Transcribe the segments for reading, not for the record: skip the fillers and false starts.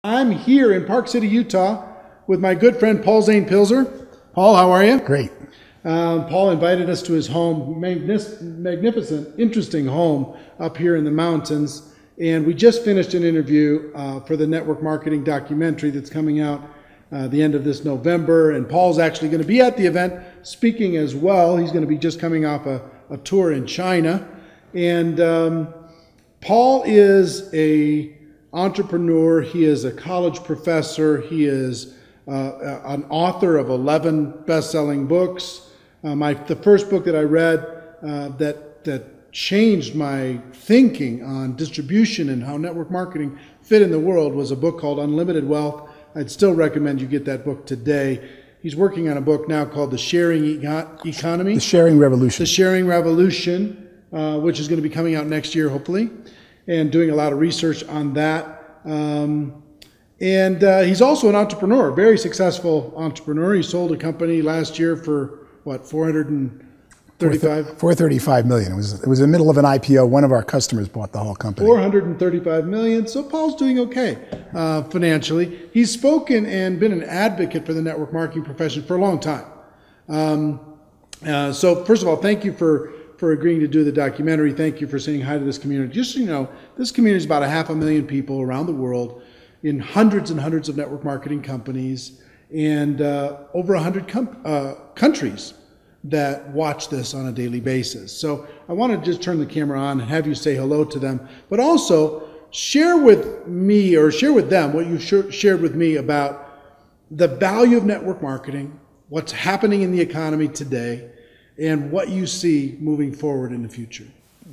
I'm here in Park City, Utah with my good friend Paul Zane Pilzer. Paul, how are you? Great. Paul invited us to his home, magnificent, interesting home up here in the mountains. And we just finished an interview for the network marketing documentary that's coming out the end of this November. And Paul's actually going to be at the event speaking as well. He's going to be just coming off a tour in China. And Paul is an entrepreneur. He is a college professor. He is an author of 11 best-selling books. The first book that I read that changed my thinking on distribution and how network marketing fit in the world was a book called Unlimited Wealth. I'd still recommend you get that book today. He's working on a book now called The Sharing Economy. The Sharing Revolution. The Sharing Revolution, which is going to be coming out next year, hopefully, and doing a lot of research on that. He's also an entrepreneur, a very successful entrepreneur. He sold a company last year for, what, $435 million. It was in the middle of an IPO. One of our customers bought the whole company. $435 million. So Paul's doing okay financially. He's spoken and been an advocate for the network marketing profession for a long time. So first of all, thank you for agreeing to do the documentary. Thank you for saying hi to this community. Just so you know, this community is about 500,000 people around the world in hundreds and hundreds of network marketing companies and over 100 countries that watch this on a daily basis. So I want to just turn the camera on and have you say hello to them, but also share with me or share with them what you shared with me about the value of network marketing, what's happening in the economy today, and what you see moving forward in the future.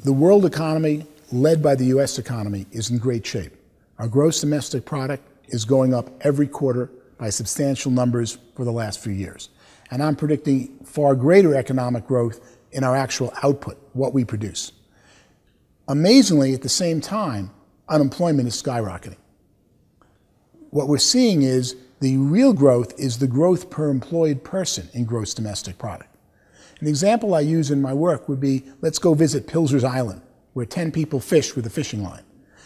The world economy, led by the U.S. economy, is in great shape. Our gross domestic product is going up every quarter by substantial numbers for the last few years. And I'm predicting far greater economic growth in our actual output, what we produce. Amazingly, at the same time, unemployment is skyrocketing. What we're seeing is the real growth is the growth per employed person in gross domestic product. An example I use in my work would be, let's go visit Pilzer's Island, where 10 people fish with a fishing line.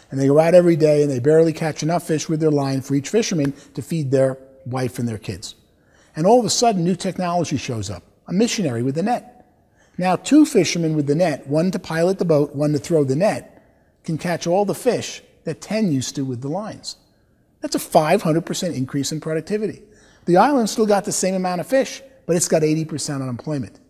And they go out every day and they barely catch enough fish with their line for each fisherman to feed their wife and their kids. And all of a sudden, new technology shows up, a missionary with a net. Now, 2 fishermen with the net, one to pilot the boat, one to throw the net, can catch all the fish that 10 used to with the lines. That's a 500% increase in productivity. The island still got the same amount of fish, but it's got 80% unemployment.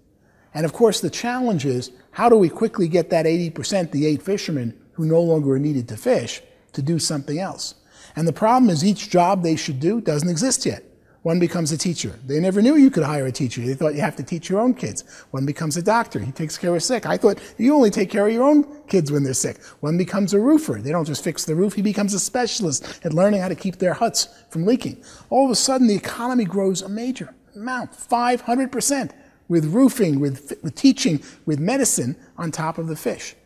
And of course, the challenge is, how do we quickly get that 80%, the 8 fishermen who no longer are needed to fish, to do something else? And the problem is each job they should do doesn't exist yet. One becomes a teacher. They never knew you could hire a teacher. They thought you have to teach your own kids. One becomes a doctor. He takes care of sick. I thought you only take care of your own kids when they're sick. One becomes a roofer. They don't just fix the roof. He becomes a specialist at learning how to keep their huts from leaking. All of a sudden, the economy grows a major amount, 500%, with roofing, with teaching, with medicine on top of the fish.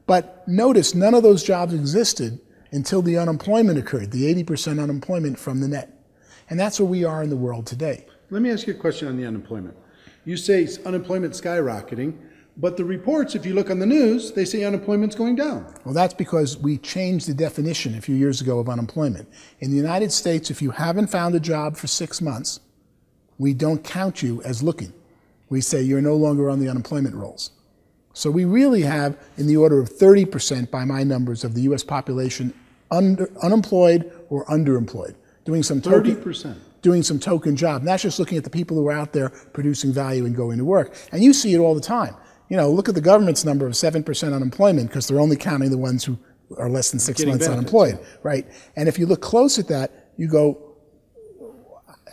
But notice, none of those jobs existed until the unemployment occurred, the 80% unemployment from the net. And that's where we are in the world today. Let me ask you a question on the unemployment. You say unemployment skyrocketing, but the reports, if you look on the news, they say unemployment's going down. Well, that's because we changed the definition a few years ago of unemployment. In the United States, if you haven't found a job for 6 months, we don't count you as looking. We say you're no longer on the unemployment rolls. So we really have, in the order of 30% by my numbers, of the U.S. population unemployed or underemployed. Doing some 30%. Doing some token job. And that's just looking at the people who are out there producing value and going to work. And you see it all the time. You know, look at the government's number of 7% unemployment because they're only counting the ones who are less than 6 months unemployed, right? And if you look close at that, you go,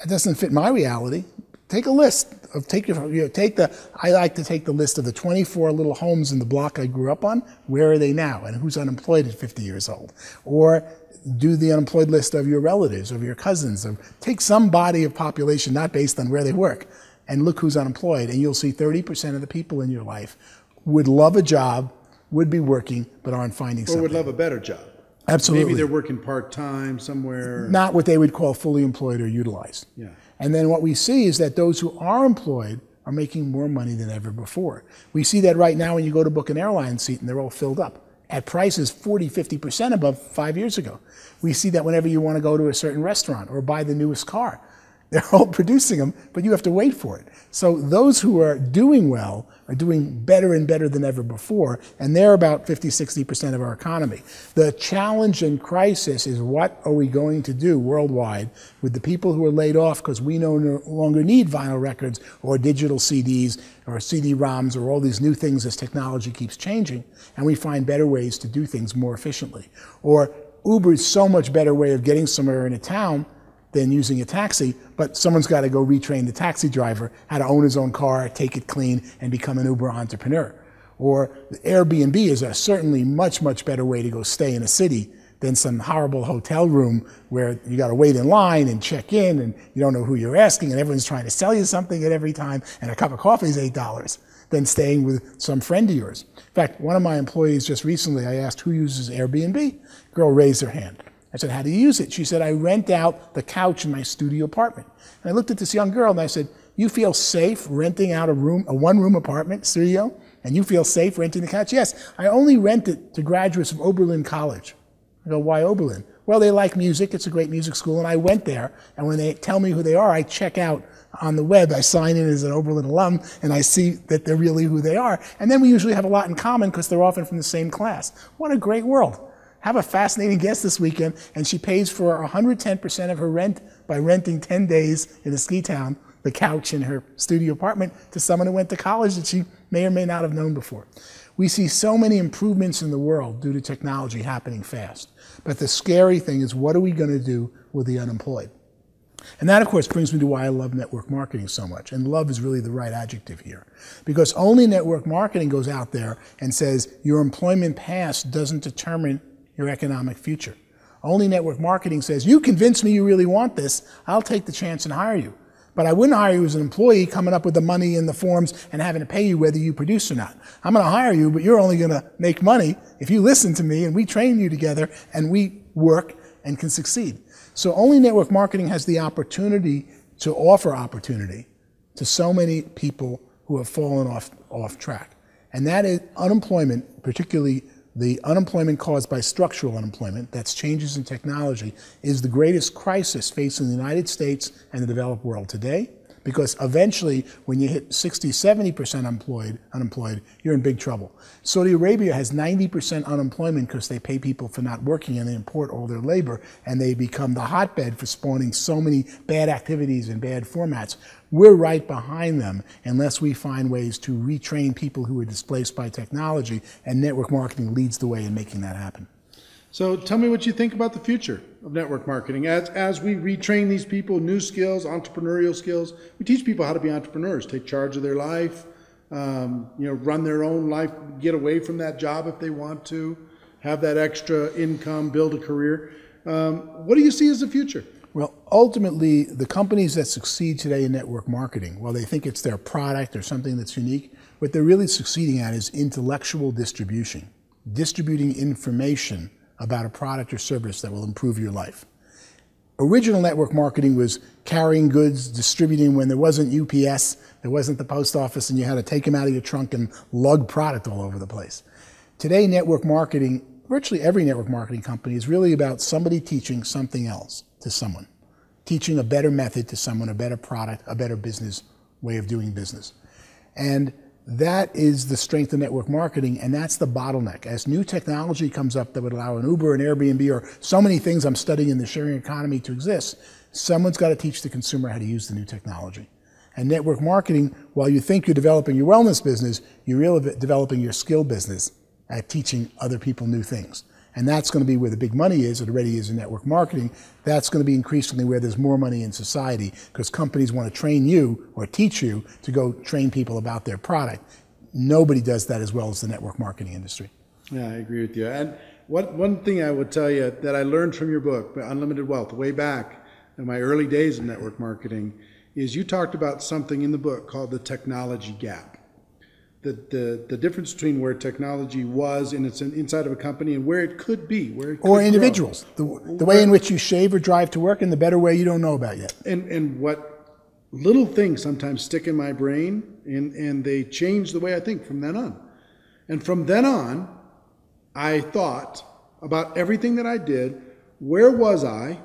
it doesn't fit my reality. Take a list of, I like to take the list of the 24 little homes in the block I grew up on. Where are they now? And who's unemployed at 50 years old? Or do the unemployed list of your relatives, of your cousins, take some body of population, not based on where they work, and look who's unemployed, and you'll see 30% of the people in your life would love a job, would be working, but aren't finding something. Or would love a better job. Absolutely. Maybe they're working part-time somewhere. Not what they would call fully employed or utilized. Yeah. And then what we see is that those who are employed are making more money than ever before. We see that right now when you go to book an airline seat and they're all filled up. at prices 40, 50% above 5 years ago. We see that whenever you want to go to a certain restaurant or buy the newest car. They're all producing them, but you have to wait for it. So those who are doing well are doing better and better than ever before, and they're about 50, 60% of our economy. The challenge and crisis is, what are we going to do worldwide with the people who are laid off because we no longer need vinyl records or digital CDs or CD-ROMs or all these new things as technology keeps changing, and we find better ways to do things more efficiently. Or Uber's so much better way of getting somewhere in a town than using a taxi, but someone's got to go retrain the taxi driver how to own his own car, take it clean, and become an Uber entrepreneur. Or Airbnb is a certainly much, much better way to go stay in a city than some horrible hotel room where you got to wait in line and check in, and you don't know who you're asking, and everyone's trying to sell you something at every time, and a cup of coffee is $8, than staying with some friend of yours. In fact, one of my employees just recently, I asked who uses Airbnb. Girl raised her hand. I said, how do you use it? She said, I rent out the couch in my studio apartment. And I looked at this young girl and I said, you feel safe renting out a one-room apartment, studio, and you feel safe renting the couch? Yes, I only rent it to graduates of Oberlin College. I go, why Oberlin? Well, they like music. It's a great music school. And I went there, and when they tell me who they are, I check out on the web. I sign in as an Oberlin alum, and I see that they're really who they are. And then we usually have a lot in common because they're often from the same class. What a great world. Have a fascinating guest this weekend, and she pays for 110% of her rent by renting 10 days in a ski town, the couch in her studio apartment, to someone who went to college that she may or may not have known before. We see so many improvements in the world due to technology happening fast. But the scary thing is, what are we going to do with the unemployed? And that, of course, brings me to why I love network marketing so much. And love is really the right adjective here. Because only network marketing goes out there and says your employment past doesn't determine your economic future. Only network marketing says, you convince me you really want this, I'll take the chance and hire you. But I wouldn't hire you as an employee coming up with the money and the forms and having to pay you whether you produce or not. I'm going to hire you, but you're only going to make money if you listen to me and we train you together and we work and can succeed. So only network marketing has the opportunity to offer opportunity to so many people who have fallen off track. And that is unemployment, particularly the unemployment caused by structural unemployment, that's changes in technology, is the greatest crisis facing the United States and the developed world today, because eventually when you hit 60, 70% unemployed, you're in big trouble. Saudi Arabia has 90% unemployment because they pay people for not working and they import all their labor, and they become the hotbed for spawning so many bad activities and bad formats. We're right behind them unless we find ways to retrain people who are displaced by technology, and network marketing leads the way in making that happen. So tell me what you think about the future of network marketing. As we retrain these people, new skills, entrepreneurial skills, we teach people how to be entrepreneurs, take charge of their life, run their own life, get away from that job if they want to, have that extra income, build a career. What do you see as the future? Well, ultimately, the companies that succeed today in network marketing, while they think it's their product or something that's unique, what they're really succeeding at is intellectual distribution, distributing information about a product or service that will improve your life. Original network marketing was carrying goods, distributing when there wasn't UPS, there wasn't the post office, and you had to take them out of your trunk and lug product all over the place. Today, network marketing, virtually every network marketing company, is really about somebody teaching something else to someone, teaching a better method to someone, a better product, a better business way of doing business. And that is the strength of network marketing, and that's the bottleneck. As new technology comes up that would allow an Uber, an Airbnb, or so many things I'm studying in the sharing economy to exist, someone's got to teach the consumer how to use the new technology. And network marketing, while you think you're developing your wellness business, you're really developing your skill business at teaching other people new things. And that's going to be where the big money is. It already is in network marketing. That's going to be increasingly where there's more money in society, because companies want to train you or teach you to go train people about their product. Nobody does that as well as the network marketing industry. Yeah, I agree with you. And one thing I would tell you that I learned from your book, Unlimited Wealth, way back in my early days in network marketing, is you talked about something in the book called the technology gap. The difference between where technology was in its inside of a company and where it could be, where it could or individuals, the way in which you shave or drive to work, and the better way you don't know about yet. And what little things sometimes stick in my brain, and they change the way I think from then on. And from then on, I thought about everything that I did. Where was I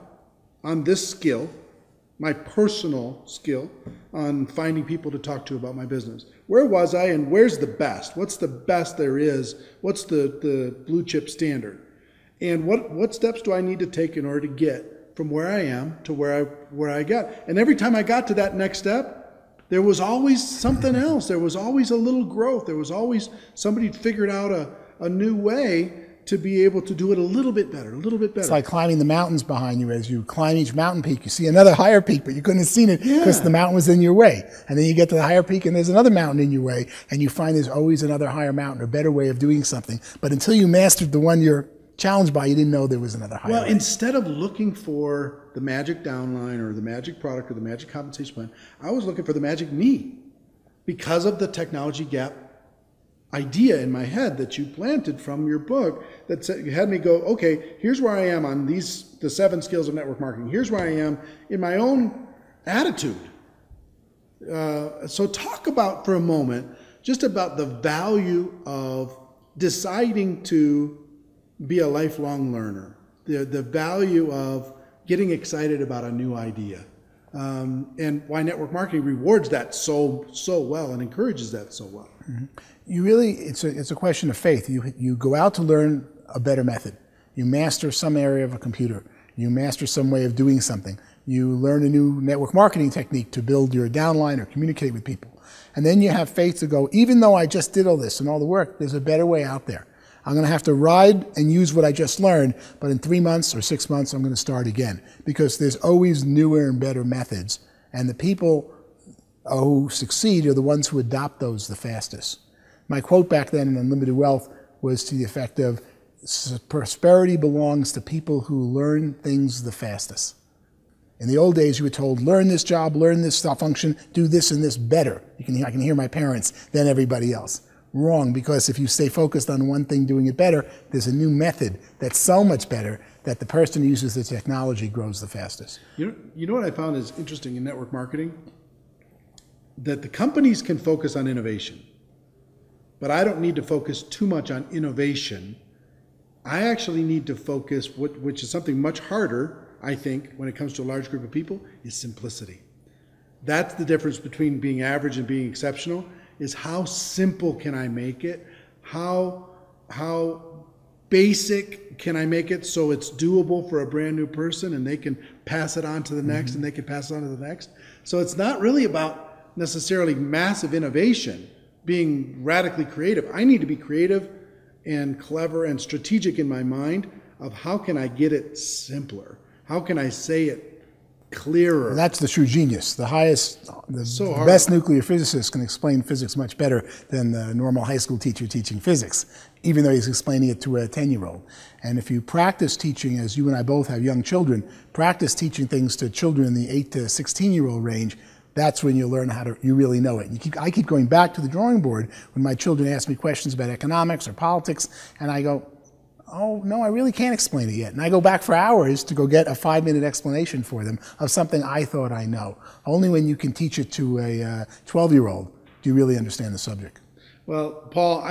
on this skill, my personal skill on finding people to talk to about my business? Where was I, and where's the best? What's the best there is? What's the blue chip standard? And what steps do I need to take in order to get from where I am to where I got? And every time I got to that next step, there was always something else. There was always a little growth. There was always somebody figured out a new way to be able to do it a little bit better, a little bit better. It's like climbing the mountains behind you. As you climb each mountain peak, you see another higher peak, but you couldn't have seen it because the mountain was in your way. And then you get to the higher peak and there's another mountain in your way, and you find there's always another higher mountain, a better way of doing something. But until you mastered the one you're challenged by, you didn't know there was another higher way. Instead of looking for the magic downline or the magic product or the magic compensation plan, I was looking for the magic me, because of the technology gap idea in my head that you planted from your book that said, you had me go, okay, here's where I am on the 7 skills of network marketing. Here's where I am in my own attitude. So talk about for a moment just about the value of deciding to be a lifelong learner, the value of getting excited about a new idea, and why network marketing rewards that so well and encourages that so well. Mm-hmm. You really, it's a question of faith. You go out to learn a better method. You master some area of a computer. You master some way of doing something. You learn a new network marketing technique to build your downline or communicate with people. And then you have faith to go, even though I just did all this and all the work, there's a better way out there. I'm going to have to ride and use what I just learned, but in 3 months or 6 months, I'm going to start again, because there's always newer and better methods. And the people who succeed are the ones who adopt those the fastest. My quote back then in Unlimited Wealth was to the effect of, prosperity belongs to people who learn things the fastest. In the old days, you were told, learn this job, learn this function, do this and this better. I can hear my parents than everybody else. Wrong, because if you stay focused on one thing doing it better, there's a new method that's so much better that the person who uses the technology grows the fastest. You know what I found is interesting in network marketing? That the companies can focus on innovation. But I don't need to focus too much on innovation. I actually need to focus, which is something much harder, I think, when it comes to a large group of people, is simplicity. That's the difference between being average and being exceptional, is how simple can I make it? How basic can I make it so it's doable for a brand new person and they can pass it on to the next and they can pass it on to the next? So it's not really about necessarily massive innovation, being radically creative. I need to be creative and clever and strategic in my mind of how can I get it simpler? How can I say it clearer? And that's the true genius. The best nuclear physicist can explain physics much better than the normal high school teacher teaching physics, even though he's explaining it to a 10-year-old. And if you practice teaching, as you and I both have young children, practice teaching things to children in the 8 to 16-year-old range, that's when you learn you really know it. I keep going back to the drawing board when my children ask me questions about economics or politics, and I go, oh, no, I really can't explain it yet. And I go back for hours to go get a 5-minute explanation for them of something I thought I know. Only when you can teach it to a 12-year-old do you really understand the subject. Well, Paul,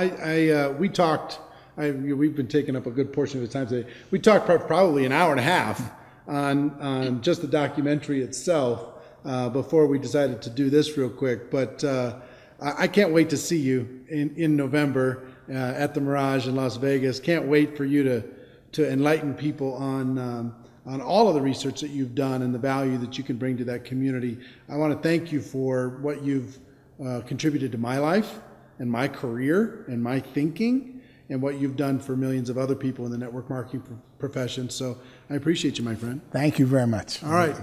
we talked, we've been taking up a good portion of the time today. We talked probably an hour and a half on just the documentary itself. Before we decided to do this real quick, but I can't wait to see you in November at the Mirage in Las Vegas. Can't wait for you to enlighten people on all of the research that you've done and the value that you can bring to that community. I want to thank you for what you've contributed to my life and my career and my thinking, and what you've done for millions of other people in the network marketing profession. So I appreciate you, my friend. Thank you very much. All right.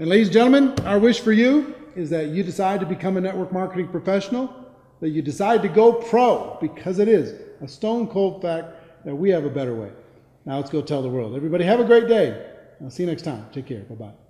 And ladies and gentlemen, our wish for you is that you decide to become a network marketing professional, that you decide to go pro, because it is a stone cold fact that we have a better way. Now let's go tell the world. Everybody have a great day. I'll see you next time. Take care. Bye-bye.